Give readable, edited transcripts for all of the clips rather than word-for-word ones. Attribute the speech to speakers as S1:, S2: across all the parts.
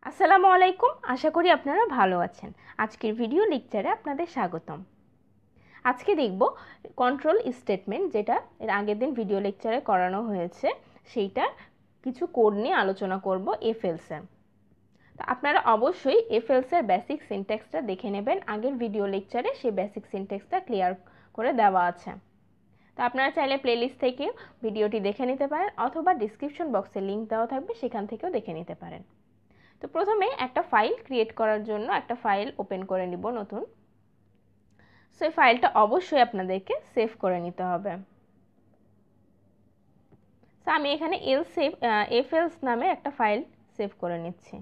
S1: আসসালামু আলাইকুম, আশা করি আপনারা ভালো আছেন। আজকের ভিডিও লেকচারে আপনাদের স্বাগতম। আজকে দেখব কন্ট্রোল স্টেটমেন্ট, যেটা এর আগের দিন ভিডিও লেকচারে করানো হয়েছে। সেইটা কিছু কোড নিয়ে আলোচনা করব এফ এলসের। তো আপনারা অবশ্যই এফ এলসের বেসিক সিনট্যাক্সটা দেখে নেবেন। আগের ভিডিও লেকচারে সেই বেসিক সিনট্যাক্সটা ক্লিয়ার করে দেওয়া আছে। তো আপনারা চাইলে প্লেলিস্ট থেকে ভিডিওটি দেখে নিতে পারেন, অথবা ডিসক্রিপশন বক্সে লিঙ্ক দেওয়া থাকবে, সেখান থেকেও দেখে নিতে পারেন। তো প্রথমে একটা ফাইল ক্রিয়েট করার জন্য একটা ফাইল ওপেন করে নিব নতুন। সো এই ফাইলটা অবশ্যই আপনাদেরকে সেভ করে নিতে হবে। সো আমি এখানে এফএলস নামে একটা ফাইল সেভ করে নিচ্ছি।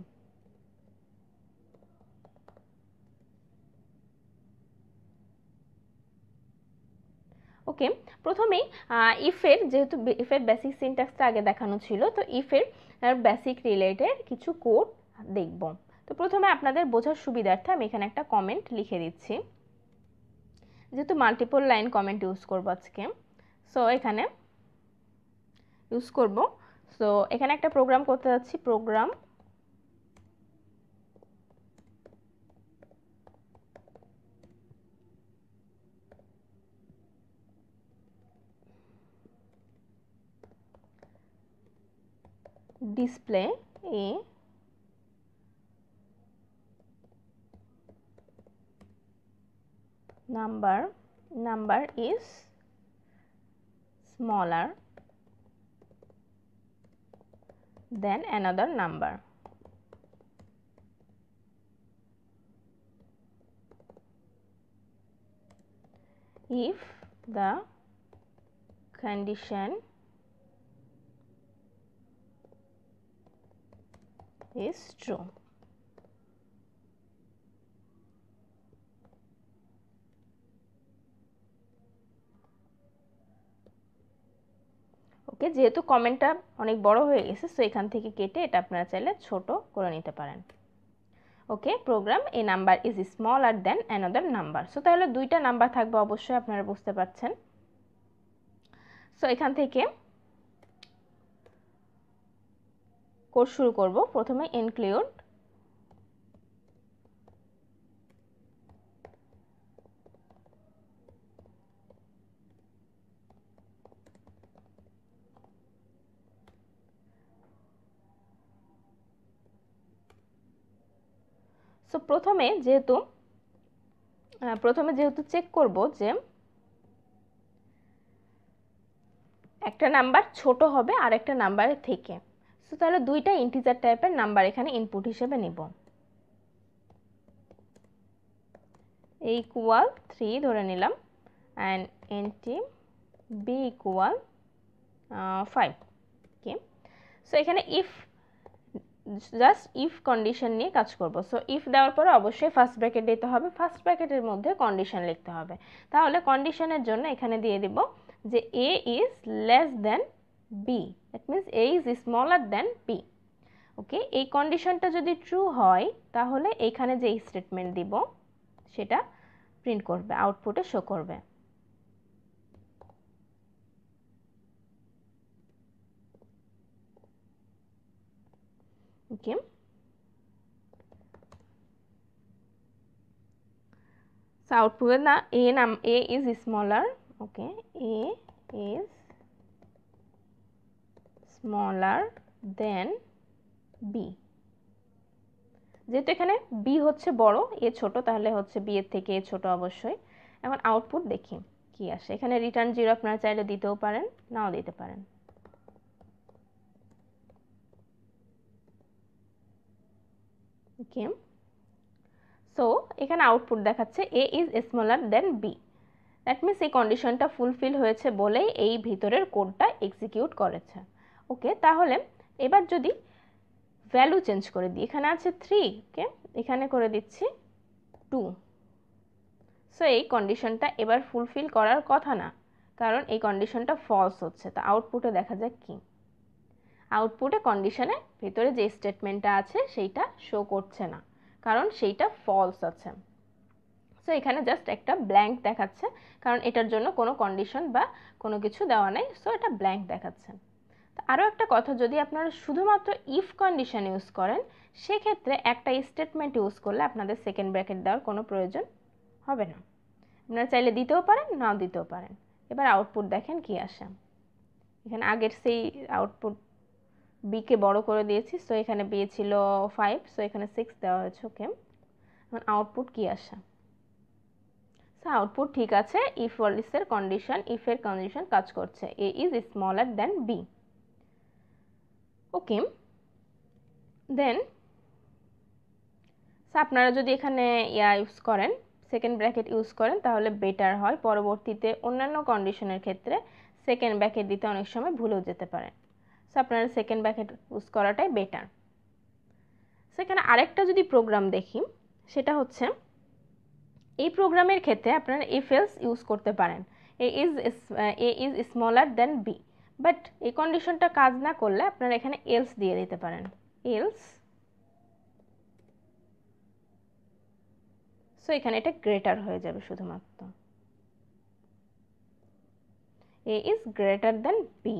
S1: ওকে, প্রথমেই যেহেতু ইফের বেসিক সিনট্যাক্সটা আগে দেখানো ছিল, তো ইফের বেসিক রিলেটেড কিছু কোড দেখব। তো প্রথমে আপনাদের বোঝার সুবিধার্থে আমি এখানে একটা কমেন্ট লিখে দিচ্ছি, যেহেতু মাল্টিপল লাইন কমেন্ট ইউজ করব আজকে। সো এখানে ইউজ করব। সো এখানে একটা প্রোগ্রাম করতে যাচ্ছি, programme display a number is smaller than another number. If the condition is true. ওকে, যেহেতু কমেন্টটা অনেক বড় হয়ে গেছে, সো এখান থেকে কেটে এটা আপনারা চাইলে ছোট করে নিতে পারেন। Okay, program A number is smaller than another number. So তাহলে দুইটা নাম্বার থাকবে, অবশ্যই আপনারা বুঝতে পারছেন। সো এখান থেকে কোড শুরু করব। প্রথমে ইনক্লুড সো প্রথমে যেহেতু চেক করব যে একটা নাম্বার ছোট হবে আর একটা নাম্বারের থেকে। সো তাহলে দুইটা ইন্টিজার টাইপের নাম্বার এখানে ইনপুট হিসেবে নিব। a ইকুয়াল 3 ধরে নিলাম, অ্যান্ড এনটি বি ইকুয়াল 5। ওকে, সো এখানে জাস্ট ইফ কন্ডিশন নিয়ে কাজ করব। সো ইফ দেওয়ার পরে অবশ্যই ফার্স্ট ব্র্যাকেট দিতে হবে, ফার্স্ট ব্র্যাকেটের মধ্যে কন্ডিশন লিখতে হবে। তাহলে কন্ডিশনের জন্য এখানে দিয়ে দিব যে a is less than b, that means a is smaller then b। ওকে, এই কন্ডিশনটা যদি ট্রু হয় তাহলে এখানে যে স্টেটমেন্ট দিব সেটা প্রিন্ট করবে, আউটপুটে শো করবে। ওকে, so output na a is smaller. Okay, a is smaller than b। যেহেতু এখানে b হচ্ছে বড়, a ছোট, তাহলে হচ্ছে b এর থেকে a ছোট অবশ্যই। এখন আউটপুট দেখি কি আসে। এখানে রিটার্ন 0 আপনারা চাইলে দিতেও পারেন, নাও দিতে পারেন। ওকে, সো এখানে আউটপুট দেখাচ্ছে a is smaller than b। That means এই কন্ডিশনটা ফুলফিল হয়েছে বলেই এই ভিতরের কোডটা এক্সিকিউট করেছে। ওকে, তাহলে এবার যদি ভ্যালু চেঞ্জ করে দিই, এখানে আছে 3, ওকে, এখানে করে দিচ্ছি 2। সো এই কন্ডিশনটা এবার ফুলফিল করার কথা না, কারণ এই কন্ডিশনটা ফলস হচ্ছে। তা আউটপুটে দেখা যাক কি। আউটপুটে কন্ডিশনের ভিতরে যে স্টেটমেন্টটা আছে সেইটা শো করছে না, কারণ সেইটা ফলস আছে। সো এখানে জাস্ট একটা ব্ল্যাঙ্ক দেখাচ্ছে, কারণ এটার জন্য কোনো কন্ডিশন বা কোনো কিছু দেওয়া নেই। সো এটা ব্ল্যাঙ্ক দেখাচ্ছে। আরও একটা কথা, যদি আপনারা শুধুমাত্র ইফ কন্ডিশন ইউজ করেন সেক্ষেত্রে একটা স্টেটমেন্ট ইউজ করলে আপনাদের সেকেন্ড ব্র্যাকেট দেওয়ার কোনো প্রয়োজন হবে না। আপনারা চাইলে দিতেও পারেন, নাও দিতেও পারেন। এবার আউটপুট দেখেন কি আসে। এখানে আগের সেই আউটপুট বিকে বড় করে দিয়েছি, সো এখানে বি ছিল 5, সো এখানে 6 দেওয়া হয়েছে। ওকে, এখন আউটপুট কি আসে? সো আউটপুট ঠিক আছে, ইফ এলসের কন্ডিশন, ইফের কন্ডিশন কাজ করছে, এ ইজ স্মলার দেন বি। ওকে, দেন আপনারা যদি এখানে ইউজ করেন, সেকেন্ড ব্র্যাকেট ইউজ করেন, তাহলে বেটার হয়। পরবর্তীতে অন্যান্য কন্ডিশনের ক্ষেত্রে সেকেন্ড ব্র্যাকেট দিতে অনেক সময় ভুলেও যেতে পারেন। সো আপনারা সেকেন্ড ব্র্যাকেট ইউজ করাটাই বেটার। সেখানে আরেকটা যদি প্রোগ্রাম দেখি, সেটা হচ্ছে এই প্রোগ্রামের ক্ষেত্রে আপনারা ইফ এলস ইউজ করতে পারেন, A is smaller than B. But এই কন্ডিশনটা কাজ না করলে আপনারা এখানে এলস দিয়ে দিতে পারেন, এলস। সো এখানে এটা গ্রেটার হয়ে যাবে শুধুমাত্র, A is greater than B.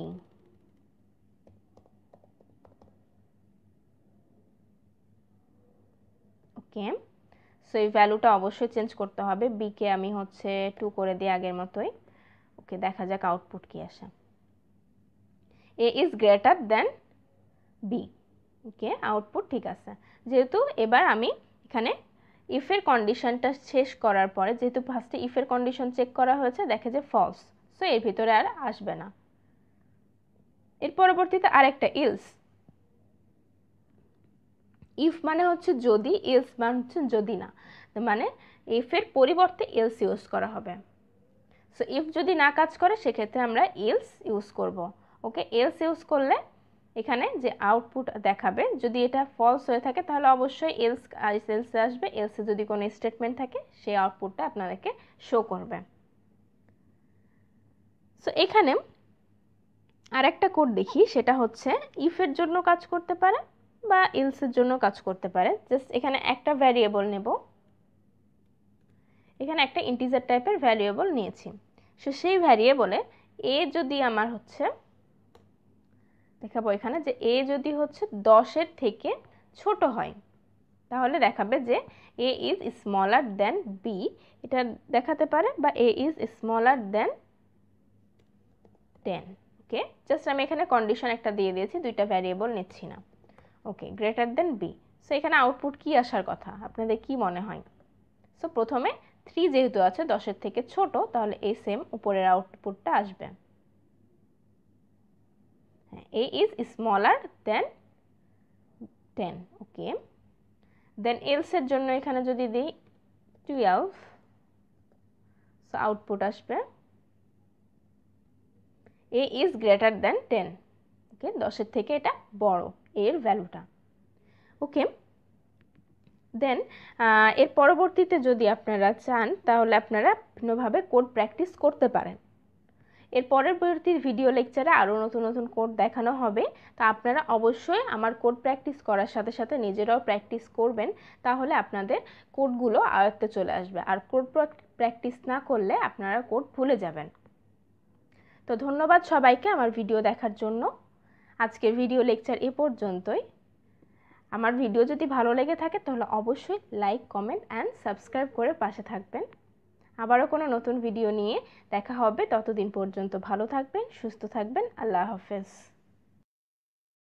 S1: Okay, so এই ভ্যালুটা অবশ্যই চেঞ্জ করতে হবে। বিকে আমি হচ্ছে 2 করে দিই আগের মতোই। ওকে, দেখা যাক আউটপুট কি আসে। A is greater than B. Okay, output ঠিক আছে। যেহেতু এবার আমি এখানে ইফের কন্ডিশনটা শেষ করার পরে, যেহেতু ফার্স্টে ইফের কন্ডিশন চেক করা হয়েছে, দেখে যে ফলস, সো এর ভিতরে আর আসবে না। এর পরবর্তীতে আরেকটা ইলস। ইফ মানে হচ্ছে যদি, এলস মানে হচ্ছে যদি না, মানে ইফের পরিবর্তে এলস ইউজ করা হবে। সো ইফ যদি না কাজ করে সেক্ষেত্রে আমরা এলস ইউজ করব। ওকে, এলস ইউজ করলে এখানে যে আউটপুট দেখাবে, যদি এটা ফলস হয়ে থাকে তাহলে অবশ্যই এলস আসবে, এলসে যদি কোনো স্টেটমেন্ট থাকে সেই আউটপুটটা আপনাদেরকে শো করবে। সো এখানে আরেকটা কোড দেখি, সেটা হচ্ছে ইফের জন্য কাজ করতে পারে বা এলসের জন্য কাজ করতে পারে। জাস্ট এখানে একটা ভ্যারিয়েবল নেব, এখানে একটা ইন্টিজার টাইপের ভ্যারিয়েবল নিয়েছি। সো সেই ভ্যারিয়েবলে এ যদি আমার হচ্ছে, দেখাবো এখানে যে এ যদি হচ্ছে 10-এর থেকে ছোট হয়, তাহলে দেখাবে যে A is smaller than B, এটা দেখাতে পারে, বা A is smaller than 10। Okay, just আমি এখানে কন্ডিশন একটা দিয়ে দিয়েছি, দুইটা ভ্যারিয়েবল নিচ্ছি না। ওকে, গ্রেটার দেন বি। সো এখানে আউটপুট কি আসার কথা আপনাদের কি মনে হয়? সো প্রথমে 3 যেহেতু আছে 10-এর থেকে ছোট, তাহলে এই সেম উপরের আউটপুটটা আসবে, হ্যাঁ, এ ইজ স্মলার দেন 10। ওকে, দেন এলসের জন্য এখানে যদি দিই 12, সো আউটপুট আসবে এ ইজ গ্রেটার দেন 10। ওকে, 10-এর থেকে এটা বড় এর ভ্যালুটা। ওকে, দেন এর পরবর্তীতে যদি আপনারা চান তাহলে আপনারা ভিন্নভাবে কোড প্র্যাকটিস করতে পারেন। এর পরবর্তী ভিডিও লেকচারে আরও নতুন নতুন কোড দেখানো হবে, তা আপনারা অবশ্যই আমার কোড প্র্যাকটিস করার সাথে সাথে নিজেরাও প্র্যাকটিস করবেন, তাহলে আপনাদের কোডগুলো আয়ত্তে চলে আসবে। আর কোড প্র্যাকটিস না করলে আপনারা কোড ভুলে যাবেন। তো ধন্যবাদ সবাইকে আমার ভিডিও দেখার জন্য। আজকের ভিডিও লেকচার এ পর্যন্তই। আমার ভিডিও যদি ভালো লেগে থাকে তাহলে অবশ্যই লাইক, কমেন্ট অ্যান্ড সাবস্ক্রাইব করে পাশে থাকবেন। আবারও কোনো নতুন ভিডিও নিয়ে দেখা হবে, ততদিন পর্যন্ত ভালো থাকবেন, সুস্থ থাকবেন। আল্লাহ হাফেজ।